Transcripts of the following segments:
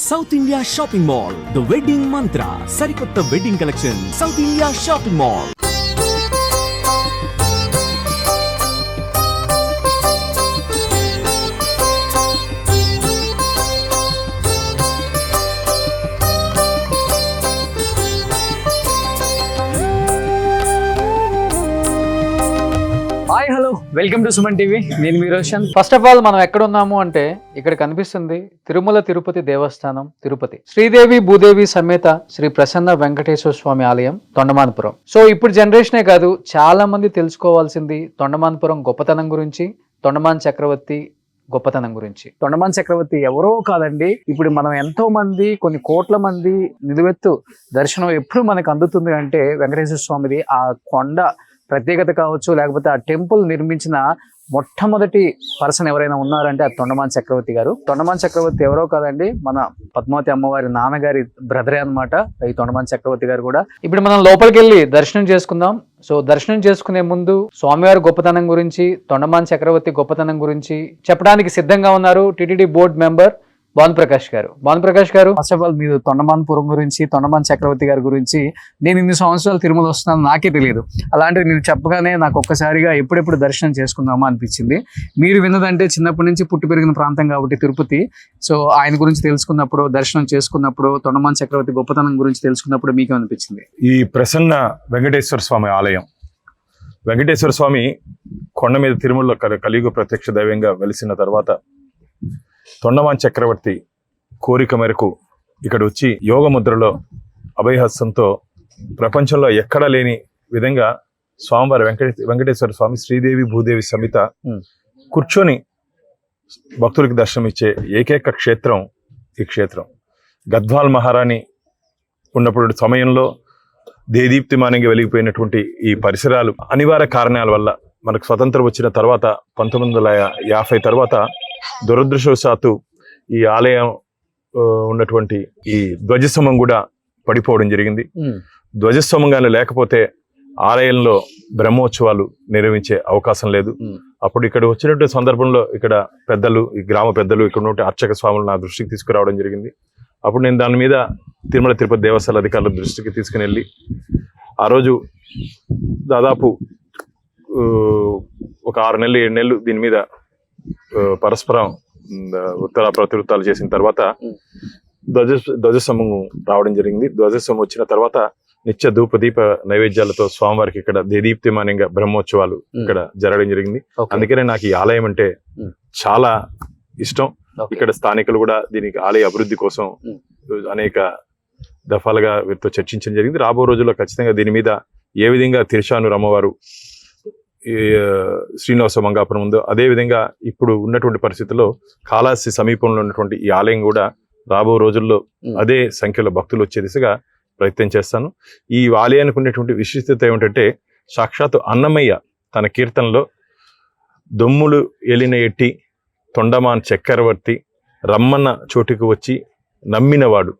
South India shopping mall, the wedding మంత్ర, సరికొత్త wedding collection, south India shopping mall. Hi hello, welcome to Suman TV. నేను మీ Roshan. First of all మనం ఎక్కడ ఉన్నాము అంటే ఇక్కడ కనిపిస్తుంది తిరుమల తిరుపతి దేవస్థానం తిరుపతి, శ్రీదేవి భూదేవి సమేత శ్రీ ప్రసన్న వెంకటేశ్వర స్వామి ఆలయం తొండమానపురం. సో ఇప్పుడు జనరేషనే కాదు, చాలా మంది తెలుసుకోవాల్సింది తొండమానపురం గొప్పతనం గురించి, తొండమాన్ చక్రవర్తి గొప్పతనం గురించి. తొండమాన్ చక్రవర్తి ఎవరో కాదండి, ఇప్పుడు మనం ఎంతో మంది, కొన్ని కోట్ల మంది నిలువెత్తు దర్శనం ఎప్పుడు మనకు అందుతుంది అంటే వెంకటేశ్వర స్వామిది. ఆ కొండ ప్రత్యేకత కావచ్చు, లేకపోతే ఆ టెంపుల్ నిర్మించిన మొట్టమొదటి పర్సన్ ఎవరైనా ఉన్నారంటే అది తొండమాన్ చక్రవర్తి గారు. తొండమాన్ చక్రవర్తి ఎవరో కాదండి, మన పద్మావతి అమ్మవారి నాన్నగారి బ్రదరే అనమాట ఈ తొండమాన్ చక్రవర్తి గారు కూడా. ఇప్పుడు మనం లోపలికి వెళ్ళి దర్శనం చేసుకుందాం. సో దర్శనం చేసుకునే ముందు స్వామివారి గొప్పతనం గురించి, తొండమాన్ చక్రవర్తి గొప్పతనం గురించి చెప్పడానికి సిద్ధంగా ఉన్నారు టిటిడి బోర్డు మెంబర్ భానుప్రకాష్ గారు. భానుప్రకాష్ గారు, ఫస్ట్ ఆఫ్ ఆల్ మీరు తొండమాన్పురం గురించి, తొండమాన్ చక్రవర్తి గారి గురించి, నేను ఇన్ని సంవత్సరాలు తిరుమల వస్తున్నాను నాకే తెలియదు. అలాంటివి మీరు చెప్పగానే నాకు ఒక్కసారిగా ఎప్పుడెప్పుడు దర్శనం చేసుకుందామా అనిపించింది. మీరు విన్నదంటే చిన్నప్పటి నుంచి పుట్టి పెరిగిన ప్రాంతం కాబట్టి తిరుపతి. సో ఆయన గురించి తెలుసుకున్నప్పుడు, దర్శనం చేసుకున్నప్పుడు, తొండమాన్ చక్రవర్తి గొప్పతనం గురించి తెలుసుకున్నప్పుడు మీకు అనిపించింది? ఈ ప్రసన్న వెంకటేశ్వర స్వామి ఆలయం, వెంకటేశ్వర స్వామి కొండ మీద తిరుమలలో కలియుగ ప్రత్యక్ష దైవంగా వెలిసిన తర్వాత తొండమాన్ చక్రవర్తి కోరిక మేరకు ఇక్కడ వచ్చి యోగ ముద్రలో అభయహస్తంతో ప్రపంచంలో ఎక్కడా లేని విధంగా స్వామివారి వెంకటేశ్వర స్వామి శ్రీదేవి భూదేవి సమేత కూర్చొని భక్తులకు దర్శనం ఇచ్చే ఏకైక క్షేత్రం ఈ క్షేత్రం. గద్వాల్ మహారాణి ఉన్నప్పుడు సమయంలో దేదీప్తిమానంగా వెలిగిపోయినటువంటి ఈ పరిసరాలు అనివార్య కారణాల వల్ల మనకు స్వతంత్రం వచ్చిన తర్వాత 1950 తర్వాత దురదృష్టవశాత్తు ఈ ఆలయం ఉన్నటువంటి ఈ ధ్వజస్తంభం కూడా పడిపోవడం జరిగింది. ధ్వజస్తంభంగానే లేకపోతే ఆలయంలో బ్రహ్మోత్సవాలు నిర్వహించే అవకాశం లేదు. అప్పుడు ఇక్కడ వచ్చినటువంటి సందర్భంలో ఇక్కడ పెద్దలు, ఈ గ్రామ పెద్దలు, ఇక్కడ ఉన్నటువంటి అర్చక స్వాములు నా దృష్టికి తీసుకురావడం జరిగింది. అప్పుడు నేను దాని మీద తిరుమల తిరుపతి దేవస్థానాల అధికారుల దృష్టికి తీసుకుని వెళ్ళి ఆ రోజు దాదాపు ఒక 6 నెలలు 7 నెలలు దీని మీద పరస్పరం ఉత్తర ప్రతివృత్తాలు చేసిన తర్వాత ధ్వజస్తంభం రావడం జరిగింది. ధ్వజస్తంభం వచ్చిన తర్వాత నిత్య ధూప దీప నైవేద్యాలతో స్వామివారికి ఇక్కడ దేదీప్తిమానంగా బ్రహ్మోత్సవాలు ఇక్కడ జరగడం జరిగింది. అందుకనే నాకు ఈ ఆలయం అంటే చాలా ఇష్టం. ఇక్కడ స్థానికులు కూడా దీనికి ఆలయ అభివృద్ధి కోసం అనేక దఫాలుగా వీరితో చర్చించడం జరిగింది. రాబో రోజుల్లో ఖచ్చితంగా దీని మీద ఏ విధంగా తిరుచానూరు అమ్మవారు శ్రీనివాస మంగాపురం ఉందో అదే విధంగా ఇప్పుడు ఉన్నటువంటి పరిస్థితుల్లో కాళహస్తి సమీపంలో ఉన్నటువంటి ఈ ఆలయం కూడా రాబో రోజుల్లో అదే సంఖ్యలో భక్తులు వచ్చే దిశగా ప్రయత్నం చేస్తాను. ఈ ఆలయానికి ఉన్నటువంటి విశిష్టత ఏమిటంటే సాక్షాత్తు అన్నమయ్య తన కీర్తనలో దొమ్ములు ఎలిన ఎట్టి తొండమాన్ చక్రవర్తి రమ్మన్న చోటుకు వచ్చి నమ్మినవాడు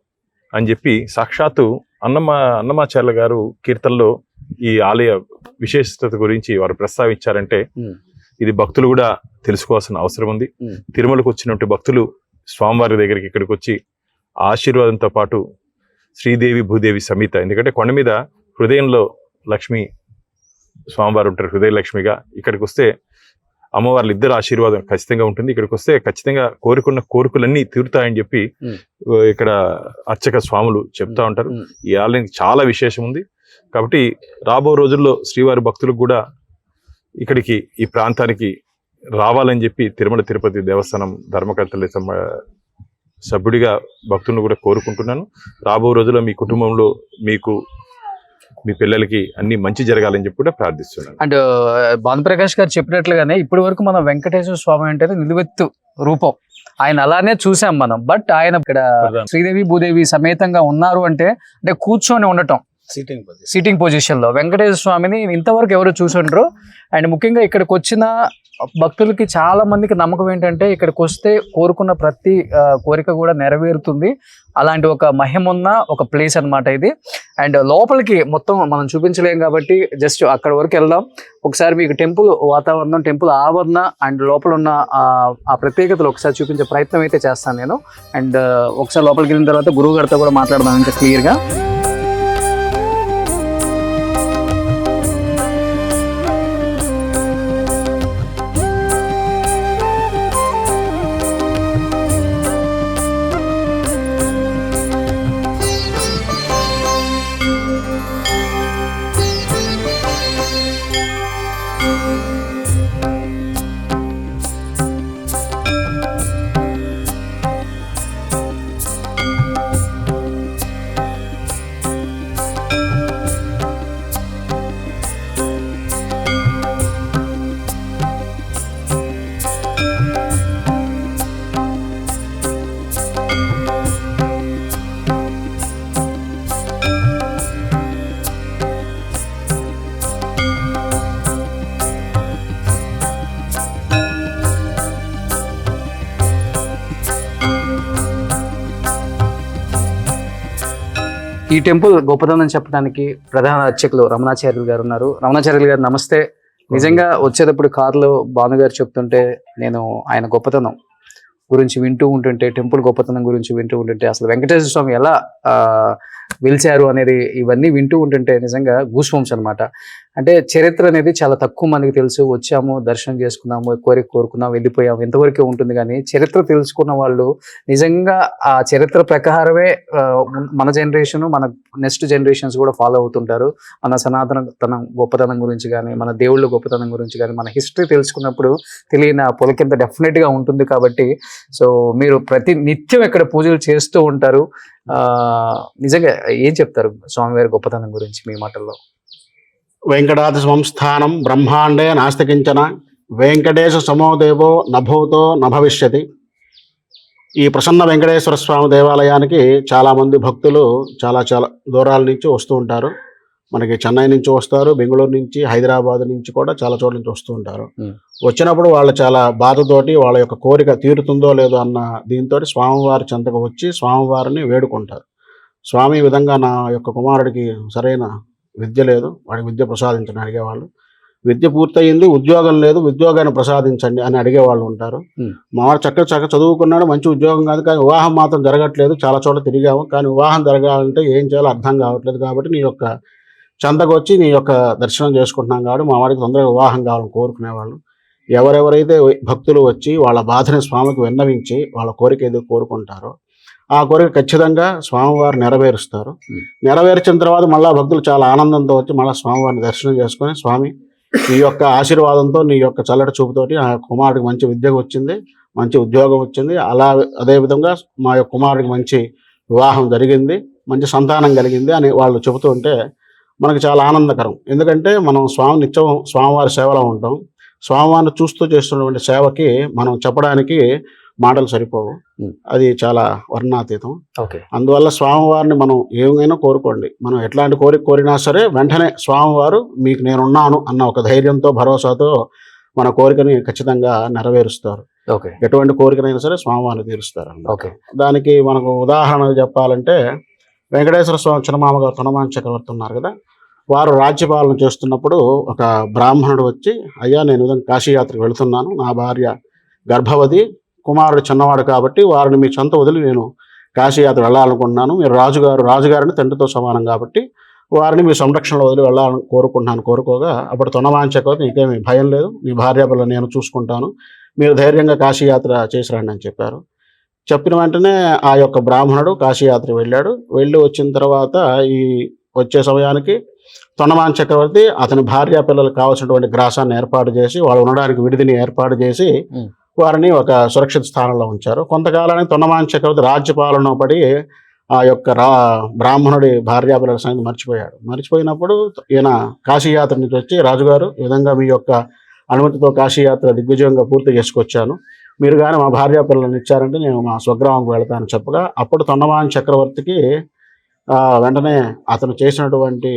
అని చెప్పి సాక్షాత్తు అన్నమాచార్య గారు కీర్తనలో ఈ ఆలయ విశేషత గురించి వారు ప్రస్తావించారంటే ఇది భక్తులు కూడా తెలుసుకోవాల్సిన అవసరం ఉంది. తిరుమలకు వచ్చినటువంటి భక్తులు స్వామివారి దగ్గరికి ఇక్కడికి వచ్చి ఆశీర్వాదంతో పాటు శ్రీదేవి భూదేవి సమేత, ఎందుకంటే కొండ మీద హృదయంలో లక్ష్మి స్వామివారు ఉంటారు, హృదయ లక్ష్మిగా. ఇక్కడికి వస్తే అమ్మవార్లు ఇద్దరు ఆశీర్వాదం ఖచ్చితంగా ఉంటుంది. ఇక్కడికి వస్తే ఖచ్చితంగా కోరుకున్న కోరికలన్నీ తీరుతాయని చెప్పి ఇక్కడ అర్చక స్వాములు చెప్తా ఉంటారు. ఈ ఆలయానికి చాలా విశేషం ఉంది. కాబట్టి రాబో రోజుల్లో శ్రీవారి భక్తులకు కూడా ఇక్కడికి ఈ ప్రాంతానికి రావాలని చెప్పి తిరుమల తిరుపతి దేవస్థానం ధర్మకర్తల సభ్యుడిగా భక్తులను కూడా కోరుకుంటున్నాను. రాబో రోజుల్లో మీ కుటుంబంలో మీకు, మీ పిల్లలకి అన్ని మంచి జరగాలని చెప్పి కూడా ప్రార్థిస్తున్నాను. అండ్ భానుప్రకాష్ గారు చెప్పినట్లుగానే ఇప్పటి వరకు మనం వెంకటేశ్వర స్వామి అంటే నిలువెత్తు రూపం, ఆయన అలానే చూసాం మనం. బట్ ఆయన ఇక్కడ శ్రీదేవి భూదేవి సమేతంగా ఉన్నారు అంటే కూర్చొని ఉండటం, సిట్టింగ్ పొజిషన్ లో వెంకటేశ్వర స్వామిని ఇంతవరకు ఎవరు చూసుండ్రు. అండ్ ముఖ్యంగా ఇక్కడికి వచ్చిన భక్తులకి చాలా మందికి నమ్మకం ఏంటంటే ఇక్కడికి వస్తే కోరుకున్న ప్రతి కోరిక కూడా నెరవేరుతుంది. అలాంటి ఒక మహిమున్న ఒక ప్లేస్ అన్నమాట ఇది. అండ్ లోపలికి మొత్తం మనం చూపించలేం కాబట్టి జస్ట్ అక్కడ వరకు వెళ్దాం. ఒకసారి మీకు టెంపుల్ వాతావరణం, టెంపుల్ ఆవరణ అండ్ లోపల ఉన్న ఆ ప్రత్యేకతలు ఒకసారి చూపించే ప్రయత్నం అయితే చేస్తాను నేను. అండ్ ఒకసారి లోపలికి వెళ్ళిన తర్వాత గురువు గారితో కూడా మాట్లాడదాం ఇంకా క్లియర్గా. ఈ టెంపుల్ గొప్పతనం చెప్పడానికి ప్రధాన అర్చకులు రమణాచార్యులు గారు ఉన్నారు. రమణాచార్యులు గారు నమస్తే. నిజంగా వచ్చేటప్పుడు కారులో భానుగారు చెప్తుంటే నేను ఆయన గొప్పతనం గురించి వింటూ ఉంటుంటే, టెంపుల్ గొప్పతనం గురించి వింటూ ఉంటుంటే, అసలు వెంకటేశ్వర స్వామి ఎలా వెలిచారు అనేది ఇవన్నీ వింటూ ఉంటుంటే నిజంగా గూస్ బంప్స్ అనమాట. అంటే చరిత్ర అనేది చాలా తక్కువ మందికి తెలుసు. వచ్చాము, దర్శనం చేసుకున్నాము, కోరుకున్నాము, వెళ్ళిపోయాము, ఇంతవరకే ఉంటుంది. కానీ చరిత్ర తెలుసుకున్న వాళ్ళు నిజంగా ఆ చరిత్ర ప్రకారమే మన జనరేషన్, మన నెక్స్ట్ జనరేషన్స్ కూడా ఫాలో అవుతుంటారు. మన సనాతన గొప్పతనం గురించి కానీ, మన దేవుళ్ళ గొప్పతనం గురించి కానీ, మన హిస్టరీ తెలుసుకున్నప్పుడు తెలియని ఆ పొలకింత డెఫినెట్గా ఉంటుంది. కాబట్టి సో మీరు ప్రతి నిత్యం ఇక్కడ పూజలు చేస్తూ ఉంటారు. నిజంగా ఏం చెప్తారు స్వామివారి గొప్పతనం గురించి మీ మాటల్లో? వెంకటాద్రి సంస్థానం బ్రహ్మాండే నాస్తి కించన వెంకటేశ సమోదేవో నభూతో నభవిష్యతి. ఈ ప్రసన్న వెంకటేశ్వర స్వామి దేవాలయానికి చాలామంది భక్తులు చాలా దూరాల నుంచి వస్తూ ఉంటారు. మనకి చెన్నై నుంచి వస్తారు, బెంగళూరు నుంచి, హైదరాబాద్ నుంచి కూడా చాలా చోట్ల నుంచి వస్తూ ఉంటారు. వచ్చినప్పుడు వాళ్ళు చాలా బాధతోటి వాళ్ళ యొక్క కోరిక తీరుతుందో లేదో అన్న దీంతో స్వామివారి చెంతకు వచ్చి స్వామివారిని వేడుకుంటారు. స్వామి ఈ విధంగా నా యొక్క కుమారుడికి సరైన విద్య లేదు, వాడికి విద్య ప్రసాదించండి అడిగేవాళ్ళు. విద్య పూర్తయింది, ఉద్యోగం లేదు, ఉద్యోగాన్ని ప్రసాదించండి అని అడిగేవాళ్ళు ఉంటారు. మావాడు చక్కగా చదువుకున్నాడు, మంచి ఉద్యోగం కాదు, కానీ వివాహం మాత్రం జరగట్లేదు. చాలా చోట్ల తిరిగాము, కానీ వివాహం జరగాలంటే ఏం చేయాలో అర్థం కావట్లేదు. కాబట్టి నీ యొక్క చెంతకు వచ్చి నీ యొక్క దర్శనం చేసుకుంటున్నాం కాబట్టి మా వాడికి తొందరగా వివాహం కావాలని కోరుకునేవాళ్ళు. ఎవరెవరైతే భక్తులు వచ్చి వాళ్ళ బాధని స్వామికి విన్నవించి వాళ్ళ కోరిక ఏదో కోరుకుంటారో ఆ కోరిక ఖచ్చితంగా స్వామివారు నెరవేరుస్తారు. నెరవేర్చిన తర్వాత మళ్ళీ భక్తులు చాలా ఆనందంతో వచ్చి మళ్ళీ స్వామివారిని దర్శనం చేసుకొని, స్వామి నీ యొక్క ఆశీర్వాదంతో, నీ యొక్క చల్లటి చూపుతోటి ఆ కుమారుడికి మంచి విద్య వచ్చింది, మంచి ఉద్యోగం వచ్చింది, అదేవిధంగా మా యొక్క కుమారుడికి మంచి వివాహం జరిగింది, మంచి సంతానం కలిగింది అని వాళ్ళు చెబుతూ ఉంటే మనకు చాలా ఆనందకరం. ఎందుకంటే మనం నిత్యం స్వామివారి సేవలో ఉంటాం. స్వామివారిని చూస్తూ చేస్తున్నటువంటి సేవకి మనం చెప్పడానికి మాటలు సరిపోవు. అది చాలా వర్ణాతీతం. అందువల్ల స్వామివారిని మనం ఏమైనా కోరుకోండి, మనం ఎట్లాంటి కోరిక కోరినా సరే వెంటనే స్వామివారు మీకు నేనున్నాను అన్న ఒక ధైర్యంతో, భరోసాతో మన కోరికని ఖచ్చితంగా నెరవేరుస్తారు. ఎటువంటి కోరికనైనా సరే స్వామివారిని తీరుస్తారు. దానికి మనకు ఉదాహరణ చెప్పాలంటే వెంకటేశ్వర స్వామి చిన్నమామ గారు తొండమాన్ చక్రవర్తి ఉన్నారు కదా, వారు రాజ్యపాలన చేస్తున్నప్పుడు ఒక బ్రాహ్మణుడు వచ్చి, అయ్యా నేను కాశీయాత్రకు వెళుతున్నాను, నా భార్య గర్భవతి, కుమారుడు చిన్నవాడు కాబట్టి వారిని మీ సొంత వదిలి నేను కాశీయాత్ర వెళ్ళాలనుకుంటున్నాను. మీరు రాజుగారిని తండ్రితో సమానం కాబట్టి వారిని మీ సంరక్షణలో వదిలి వెళ్ళాలని కోరుకోగా అప్పుడు తొండమాన్ చక్రవర్తి, నీకేమీ భయం లేదు, నీ భార్య పిల్లలు నేను చూసుకుంటాను, మీరు ధైర్యంగా కాశీయాత్ర చేసి రండి అని చెప్పారు. చెప్పిన వెంటనే ఆ యొక్క బ్రాహ్మణుడు కాశీయాత్ర వెళ్ళాడు. వెళ్ళి వచ్చిన తర్వాత ఈ వచ్చే సమయానికి తొండమాన్ చక్రవర్తి అతని భార్య పిల్లలకు కావాల్సినటువంటి గ్రాసాన్ని ఏర్పాటు చేసి, వాళ్ళు ఉండడానికి విడిదిని ఏర్పాటు చేసి వారిని ఒక సురక్షిత స్థానంలో ఉంచారు. కొంతకాలానికి తొండమాన్ చక్రవర్తి రాజ్యపాలన పడి ఆ యొక్క బ్రాహ్మణుడి భార్యాపిల్లల సంగతి మర్చిపోయినప్పుడు ఈయన కాశీయాత్ర నుంచి వచ్చి, రాజుగారు ఈ విధంగా మీ యొక్క అనుమతితో కాశీయాత్ర దిగ్విజయంగా పూర్తి చేసుకొచ్చాను, మీరు కానీ మా భార్యాపిల్లలను ఇచ్చారంటే నేను మా స్వగ్రామంకి వెళతానని చెప్పగా, అప్పుడు తొండమాన్ చక్రవర్తికి వెంటనే అతను చేసినటువంటి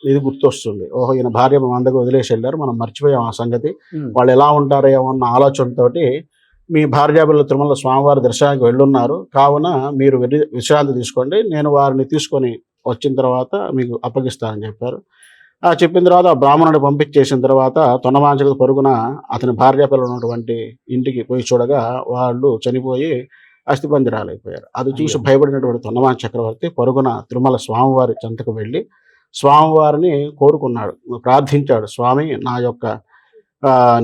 ఇది గుర్తొస్తుంది. ఓహో, ఈయన భార్య మన దగ్గర వదిలేసి వెళ్ళారు, మనం మర్చిపోయాం ఆ సంగతి, వాళ్ళు ఎలా ఉంటారేమో అన్న ఆలోచనతోటి మీ భార్యాపిల్లలు తిరుమల స్వామివారి దర్శనానికి వెళ్ళున్నారు, కావున మీరు విశ్రాంతి తీసుకోండి, నేను వారిని తీసుకొని వచ్చిన తర్వాత మీకు అప్పగిస్తానని చెప్పారు. చెప్పిన తర్వాత బ్రాహ్మణుడు పంపించేసిన తర్వాత తొండమాంచకు పరుగున అతని భార్యాపిల్లలు ఉన్నటువంటి ఇంటికి పోయి చూడగా వాళ్ళు చనిపోయి అస్థిపంజరాలైపోయారు. అది చూసి భయపడినటువంటి తొండమాంచ చక్రవర్తి పరుగున తిరుమల స్వామివారి చెంతకు వెళ్ళి స్వామివారిని కోరుకున్నాడు, ప్రార్థించాడు. స్వామి, నా యొక్క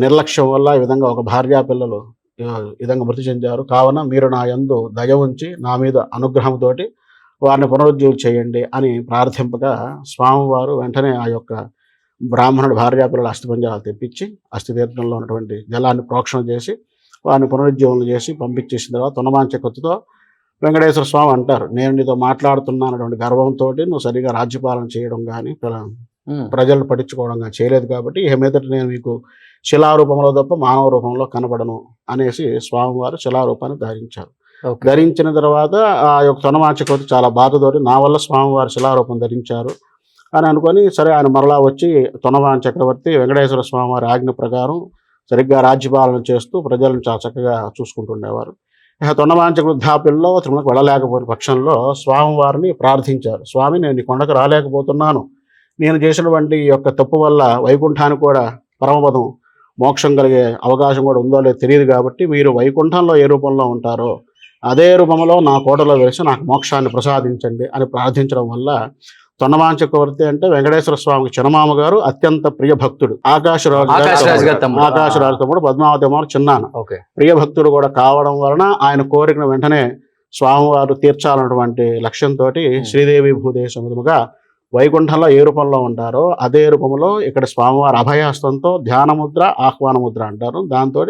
నిర్లక్ష్యం వల్ల ఈ విధంగా ఒక భార్యాపిల్లలు ఈ విధంగా మృతి చెందారు, కావున మీరు నా యందు దయ ఉంచి నా మీద అనుగ్రహంతోటి వారిని పునరుజ్జీవం చేయండి అని ప్రార్థింపగా స్వామివారు వెంటనే ఆ యొక్క బ్రాహ్మణుడు భార్యాపిల్లల అస్థిపంజరాలు తెప్పించి అస్థితీర్థంలో ఉన్నటువంటి జలాన్ని ప్రోక్షణ చేసి వారిని పునరుజ్జీవనం చేసి పంపించేసిన తర్వాత తొండమాంచ కొత్తతో వెంకటేశ్వర స్వామి అంటారు, నేను నీతో మాట్లాడుతున్నటువంటి గర్వంతో నువ్వు సరిగా రాజ్యపాలన చేయడం కానీ ప్రజలను పట్టించుకోవడం కానీ చేయలేదు, కాబట్టి ఇక మీదట నేను మీకు శిలారూపంలో తప్ప మానవ రూపంలో కనబడను అనేసి స్వామివారు శిలారూపాన్ని ధరించారు. ధరించిన తర్వాత ఆ యొక్క తొండమాంచ కొత్త చాలా బాధతోటి నా వల్ల స్వామివారి శిలారూపం ధరించారు అని అనుకొని, సరే ఆయన మరలా వచ్చి తొండమాంచ చక్రవర్తి వెంకటేశ్వర స్వామివారి ఆజ్ఞ ప్రకారం సరిగ్గా రాజ్యపాలన చేస్తూ ప్రజలను చాలా చక్కగా చూసుకుంటుండేవారు. ఇక తొండమాంచ వృద్ధాప్యంలో తిరుమలకు వెళ్ళలేకపోయిన పక్షంలో స్వామివారిని ప్రార్థించారు, స్వామి, నేను ఈ కొండకు రాలేకపోతున్నాను, నేను చేసినటువంటి ఈ యొక్క తప్పు వల్ల వైకుంఠానికి కూడా పరమపదం మోక్షం కలిగే అవకాశం కూడా ఉందో లేదో తెలియదు, కాబట్టి మీరు వైకుంఠంలో ఏ రూపంలో ఉంటారో అదే రూపంలో నా కోటలో వెలిసి నాకు మోక్షాన్ని ప్రసాదించండి అని ప్రార్థించడం వల్ల తొండమాంచ చక్రవర్తి అంటే వెంకటేశ్వర స్వామికి చిన్నమామ గారు అత్యంత ప్రియ భక్తుడు, ఆకాశరాజు తమ్ముడు పద్మావతి అమ్మ చిన్నాన్న ప్రియ భక్తుడు కూడా కావడం వలన ఆయన కోరికను వెంటనే స్వామివారు తీర్చాలన్నటువంటి లక్ష్యంతో శ్రీదేవి భూదేవి సమేతముగా వైకుంఠంలో ఏ రూపంలో ఉంటారో అదే రూపంలో ఇక్కడ స్వామివారి అభయహస్తంతో ధ్యానముద్ర ఆహ్వానముద్ర అంటారు, దాంతో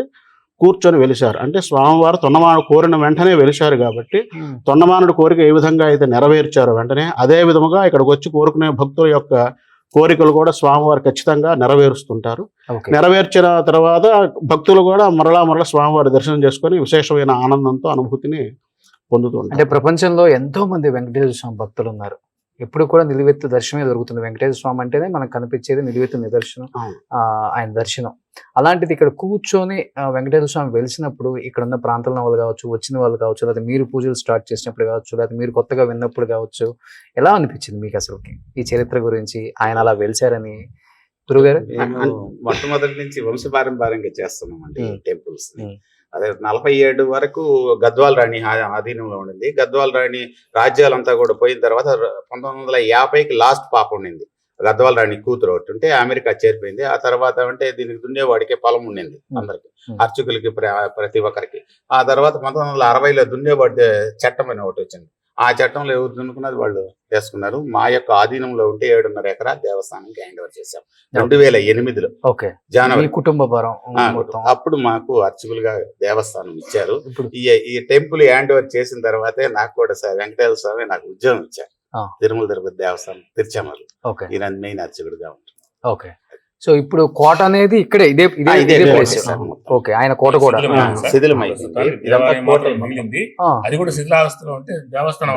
కూర్చొని వెలిశారు. అంటే స్వామివారు తొండమానుడు కోరిన వెంటనే వెలిశారు కాబట్టి తొండమానుడు కోరిక ఏ విధంగా అయితే నెరవేర్చారో వెంటనే అదే విధముగా ఇక్కడికి వచ్చి కోరుకునే భక్తుల యొక్క కోరికలు కూడా స్వామివారు ఖచ్చితంగా నెరవేరుస్తుంటారు. నెరవేర్చిన తర్వాత భక్తులు కూడా మరలా స్వామివారి దర్శనం చేసుకొని విశేషమైన ఆనందంతో అనుభూతిని పొందుతుంటారు. అంటే ప్రపంచంలో ఎంతో మంది వెంకటేశ్వర స్వామి భక్తులు ఉన్నారు, ఎప్పుడు కూడా నిలువెత్తు దర్శనమే దొరుకుతుంది. వెంకటేశ్వర స్వామి అంటేనే మనకు కనిపించేది నిలువెత్తు నిదర్శనం, ఆయన దర్శనం. అలాంటిది ఇక్కడ కూర్చొని వెంకటేశ్వర స్వామి వెలిసినప్పుడు ఇక్కడ ఉన్న ప్రాంతాల వాళ్ళు కావచ్చు, వచ్చిన వాళ్ళు కావచ్చు, లేదా మీరు పూజలు స్టార్ట్ చేసినప్పుడు కావచ్చు, లేదా మీరు కొత్తగా విన్నప్పుడు కావచ్చు, ఎలా అనిపించింది మీకు అసలుకి ఈ చరిత్ర గురించి, ఆయన అలా వెలిసారని? గురుగారు, మొట్టమొదటి నుంచి వంశపారంపర్యంగా చేస్తున్నాం అండి టెంపుల్స్. అదే 47 వరకు గద్వాల రాణి ఆధీనంలో ఉండింది. గద్వాల రాణి రాజ్యాలంతా కూడా పోయిన తర్వాత 1950కి లాస్ట్ పాప ఉండింది, గద్వాల రాణి కూతురు ఒకటి ఉంటే అమెరికా చేరిపోయింది. ఆ తర్వాత అంటే దీనికి దున్నేవాడికే పొలం ఉండింది అందరికి, అర్చకులకి ప్రతి ఒక్కరికి. ఆ తర్వాత 1960లో దున్నేవాడి చట్టం అని ఒకటి వచ్చింది. ఆ చట్టంలో ఎవరు దున్నుకున్నది వాళ్ళు చేసుకున్నారు. మా యొక్క ఆధీనంలో ఉంటే 7.5 ఎకరా దేవస్థానానికి హ్యాండ్ ఓవర్ చేశాం 2008లో జనవరి. కుటుంబ భారం అప్పుడు మాకు అర్చకులుగా దేవస్థానం ఇచ్చారు. ఈ టెంపుల్ హ్యాండ్ ఓవర్ చేసిన తర్వాతే నాకు కూడా వెంకటేశ్వర స్వామి నాకు ఉద్యోగం ఇచ్చారు తిరుమల తిరుపతి దేవస్థానం తిరుచామూరు. ఈయన మెయిన్ అర్చకుడుగా ఉంటుంది. ఓకే, సో ఇప్పుడు కోట అనేది ఇక్కడే ఇదే ప్లేస్. ఓకే, ఆయన కోట కూడా అది కూడా శిథిలావస్థలో ఉంటే దేవస్థానం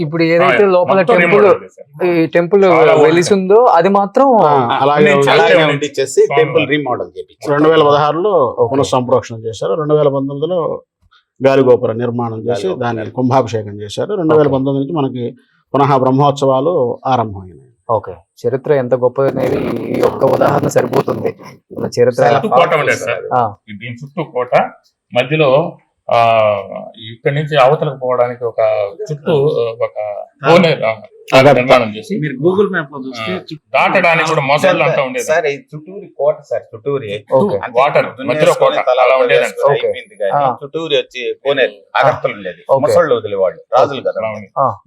ఇప్పుడు ఏదైతే లోపల టెంపుల్ వెలిసిందో అది మాత్రం అలాగే ఉండిచ్చేసి టెంపుల్ రీమోడల్ చేపించారు. 2016లో పునఃసంప్రోక్షణ చేశారు. 2019లో గాలిగోపుర నిర్మాణం చేసి దాన్ని కుంభాభిషేకం చేశారు. 2019 నుంచి మనకి పునః బ్రహ్మోత్సవాలు ఆరంభమైనాయి. ఓకే, చరిత్ర ఎంత గొప్పది అనేది ఈ ఒక్క ఉదాహరణ సరిపోతుంది. చరిత్ర దీని చుట్టూ కోట, మధ్యలో ఇక్కడి నుంచి అవతలకు పోవడానికి ఒక చుట్టూ ఒక నిర్మాణం చేసి మీరు గూగుల్ మ్యాప్ లో చూస్తే దాటడానికి కూడా మొసళ్ళు అంతా ఉండేది సార్. ఈ చుట్టూరి కోట సార్, చుట్టూరి వాటర్ మధ్యలో కోట అలా ఉండేది. చుట్టూరి వచ్చి కోనేరు అగర్తలు ఉండేది, మొసళ్ళు వదిలేవాళ్ళు రాజులు కదా,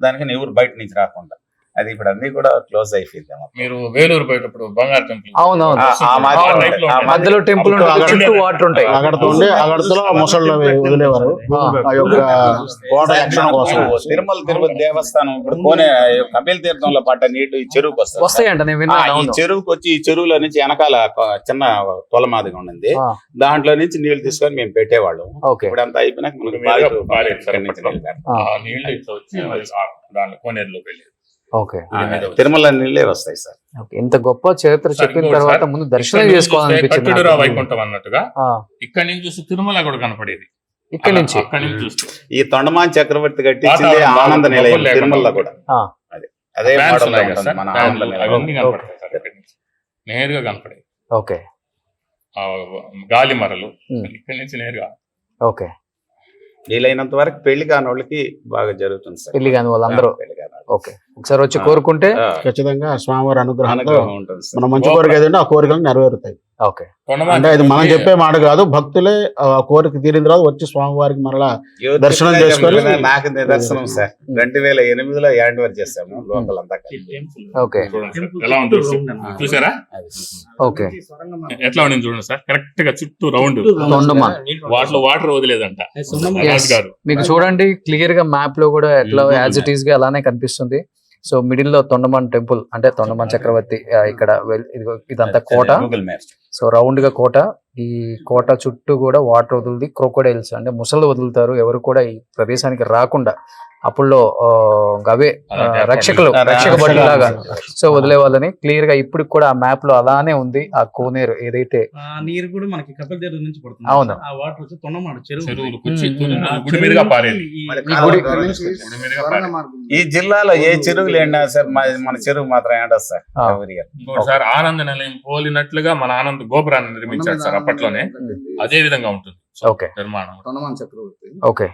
దానికని ఎవరు బయట నుంచి రాకుండా అది ఇప్పుడు అన్ని కూడా క్లోజ్ అయిపోయింది అన్నమాట. మీరు వేలూరు పోయేటప్పుడు బంగారు టెంపుల్ అవునవును. ఆ మాదిరి అవును. ఉంటాయి. ఆ మధ్యలో టెంపుల్ ఉంటుంది, చుట్టూ వాటర్ ఉంటాయి. అగడతో ముసళ్ళు వదిలేవారు ఆ యొక్క కోట రక్షణ కోసం. తిరుమల తిరుపతి దేవస్థానం ఇప్పుడు కపిల తీర్థంలో పడ్డ నీళ్లు ఈ చెరువుకి వస్తాయి. వస్తాయంట, నేను విన్నాను. ఈ అవును. చెరువుకి వచ్చి ఈ చెరువులో నుంచి వెనకాల చిన్న తొల మాదిగా ఉండింది, ఆ. దాంట్లో నుంచి నీళ్లు తీసుకొని మేము పెట్టేవాళ్ళం. ఓకే. ఇప్పుడు అంతా అయిపోయినాక మనకి మీదుగా బావిలో పారేది సార్ ఇక్కడి నుంచి అప్పట్లో. నీళ్లు పెడతాం. ఆ. ఆ నీళ్లు ఇట్లా వచ్చి దాని కోనేరులోకి వెళ్ళేది. ఓకే. తిరుమల నీళ్ళే వస్తాయి సార్. ఓకే. ఇంత గొప్ప చరిత్ర చెప్పిన ఇంకోటి తర్వాత సార్, ముందు దర్శనం ఇక్కడ చేసుకోవాలనిపించింది కట్టుడురా నాకు. వైకుంఠం అన్నట్టుగా ఆ, ఇక్కడ నుంచి చూస్తే తిరుమల కూడా కనపడేది. ఇక్కడి నుంచి. అక్కడి నుంచి చూస్తే ఈ తొండమాన్ చక్రవర్తి కట్టించింది వాతావరణం ఆనంద బాగుంది, నిలయం డబ్బులు తిరుమలలో లేకుండా. కూడా. ఆ, అదే ఫ్యాన్స్ మోడల్ ఉన్నాయి కదా ఉంటుంది సార్, మన ఫ్యాన్లు ఆనంద నిలయం. అవన్నీ కనపడతాయి సార్ ఇక్కడి నుంచి. నేరుగా కనపడేది. ఓకే. ఆ గాలి మరలు ఉమ్. ఇక్కడి నుంచి నేరుగా. ఓకే. వీలైనంత వరకు పెళ్లి కాని వాళ్ళకి బాగా జరుగుతుంది సార్. పెళ్లి కాని వాళ్ళందరూ. పెళ్లి కాని వాళ్ళకి. ఓకే. ఒకసారి వచ్చి కోరుకుంటే. ఖచ్చితంగా స్వామివారి అనుగ్రహంతో అనుగ్రహం ఉంటుంది సార్. మనం మంచి కోరిక ఏదంటే ఆ కోరికలు నెరవేరుతాయి. ఓకే. అంటే ఇది మనం చెప్పే మాట కాదు, భక్తులే ఆ కోరిక తీరిన తర్వాత వచ్చి స్వామివారికి మరలా యువత దర్శనం చేసుకొని నాకు నిదర్శనం సార్. 2008లో యాంటివర్ చేసాము లోకల్ అంతా కలిపి. ఓకే. చూడండి సార్, ఎలా ఉంటుంది చూసారా? ఓకే. ఎట్లా ఉండింది చూడండి సార్, కరెక్ట్ గా చుట్టూ రౌండ్ తొండమాన్. వాటిలో వాటర్ వదిలేదంట. రాజు గారు మీకు చూడండి క్లియర్ గా మ్యాప్ లో కూడా ఎట్లా యాజ్ ఇట్ ఈస్ గా అలానే కనిపిస్తుంది. సో మిడిల్ లో తొండమాన్ టెంపుల్ అంటే తొండమాన్ చక్రవర్తి ఇక్కడ ఇదంతా కోట. Google map. సో రౌండ్ గా కోట. ఈ కోట చుట్టూ కూడా వాటర్ వదులుది, క్రొకోడైల్స్ అంటే ముసళ్ళు వదులుతారు. ఎవరు కూడా ఈ ప్రదేశానికి రాకుండా అప్పుల్లో అవే రక్షక బడిలాగా సో వదిలే వాళ్ళని క్లియర్ గా ఇప్పుడు కూడా ఆ మ్యాప్ లో అలానే ఉంది. ఆ కోనేరు ఏదైతే నీరు కూడా మనకి కపిల తీర్థం నుంచి పడుతుంది. అవును. ఆ వాటర్ వచ్చి తొండమాడు చెరువులు గుడి మీదుగా పారేది. గుడి మీదుగా పారేది. ఈ జిల్లాలో ఏ చెరువులు ఎండా సార్, మన చెరువు మాత్రం ఎండదు సార్. ఎవరి ఇయర్. ఇంకోటి సార్, ఆనంద నిలయం పోలినట్లుగా మన ఆనంద్ గోపురాన్ని నిర్మించారు సార్ అప్పట్లోనే. అదే విధంగా ఉంటుంది ఓకే. నిర్మాణం. ఓకే.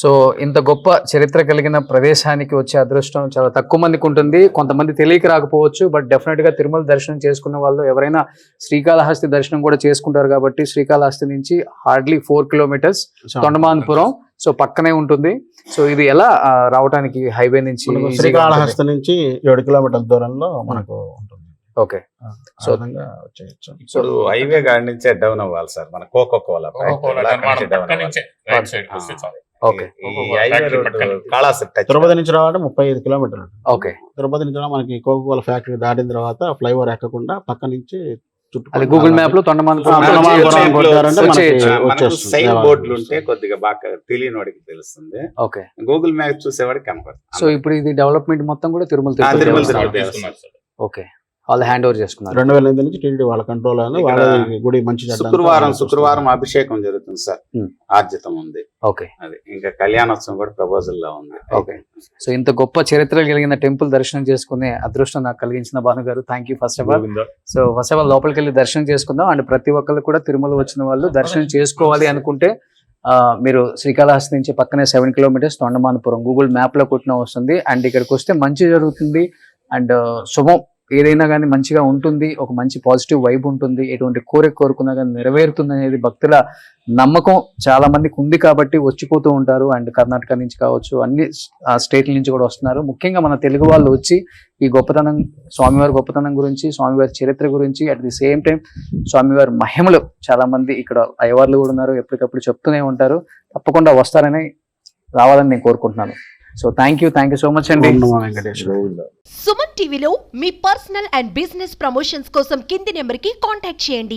సో ఇంత గొప్ప చరిత్ర కలిగిన ప్రదేశానికి వచ్చే అదృష్టం చాలా తక్కువ మందికి ఉంటుంది. కొంతమంది తెలియక రాకపోవచ్చు, బట్ డెఫినెట్ గా తిరుమల దర్శనం చేసుకున్న వాళ్ళు ఎవరైనా శ్రీకాళహస్తి దర్శనం కూడా చేసుకుంటారు. కాబట్టి శ్రీకాళహస్తి నుంచి హార్డ్లీ 4 కిలోమీటర్స్ తొండమాన్పురం. సో పక్కనే ఉంటుంది. సో ఇది ఎలా రావడానికి హైవే నుంచి శ్రీకాళహస్తి నుంచి 7 కిలోమీటర్ల దూరంలో మనకు ఉంటుంది. ఓకే. సో వచ్చేయచ్చు. ఇప్పుడు హైవే గాడి నుంచే డౌన్ అవ్వాలి సార్. మన కోకోకోలా నిర్మాణం పక్క నుంచే రైట్ సైడ్ వస్తే చాలు. ఓకే. తిరుపతి నుంచి రావాలంటే 35 కిలోమీటర్లు. ఓకే. తిరుపతి నుంచి మనకి కోకోకోలా ఫ్యాక్టరీ దాటిన తర్వాత ఫ్లైఓవర్ ఎక్కకుండా పక్క నుంచి అది గూగుల్ మ్యాప్ లో తొండమాన్పురం సైన్ బోర్డులు ఉంటే కొద్దిగా బాగా తెలియని వాడికి తెలుస్తుంది. ఓకే. గూగుల్ మ్యాప్ చూసేవాడికి కనపడుతుంది. సో ఇప్పుడు ఇది డెవలప్మెంట్ మొత్తం కూడా తిరుమల తీసుకున్నారు సార్. ఓకే. వాళ్ళు హ్యాండ్ ఓవర్ చేసుకున్నారు. 2008 నుంచి టీడీ వాళ్ళ కంట్రోల్ వాళ్ళ గుడి మంచి శుక్రవారం అభిషేకం జరుగుతుంది సార్. ఆర్జితం ఉంది. ఓకే. అది ఇంకా కళ్యాణోత్సవం కూడా ప్రపోజల్ లో ఉంది. ఓకే. సో ఇంత గొప్ప చరిత్ర కలిగిన టెంపుల్ దర్శనం చేసుకునే అదృష్టం నాకు కలిగించిన భాను గారు, thank you first of all. So first of all లోపలికి వెళ్ళి దర్శనం చేసుకుందాం. అండ్ ప్రతి ఒక్కరు కూడా తిరుమల వచ్చిన వాళ్ళు దర్శనం చేసుకోవాలి అనుకుంటే మీరు శ్రీకాళహస్తి నుంచి పక్కనే 7 కిలోమీటర్స్ తొండమాన్పురం గూగుల్ మ్యాప్ లో కొట్టిన వస్తుంది. అండ్ ఇక్కడికి వస్తే మంచి జరుగుతుంది. అండ్ శుభం ఏదైనా కానీ మంచిగా ఉంటుంది. ఒక మంచి పాజిటివ్ వైబ్ ఉంటుంది. ఎటువంటి కోరిక కోరుకున్నా కానీ నెరవేరుతుంది అనేది భక్తుల నమ్మకం చాలా మందికి ఉంది. కాబట్టి వచ్చిపోతూ ఉంటారు. అండ్ కర్ణాటక నుంచి కావచ్చు, అన్ని స్టేట్ల నుంచి కూడా వస్తున్నారు. ముఖ్యంగా మన తెలుగు వాళ్ళు వచ్చి ఈ గొప్పతనం, స్వామివారి గొప్పతనం గురించి, స్వామివారి చరిత్ర గురించి, అట్ ది సేమ్ టైం స్వామివారి మహిమలు చాలా మంది ఇక్కడ అయ్యవార్లు కూడా ఉన్నారు, ఎప్పటికప్పుడు చెప్తూనే ఉంటారు. తప్పకుండా వస్తారని, రావాలని నేను కోరుకుంటున్నాను. So thank you so much అండి. సుమన్ టీవీలో మీ పర్సనల్ అండ్ బిజినెస్ ప్రమోషన్స్ కోసం కింది నెంబర్ కి కాంటాక్ట్ చేయండి.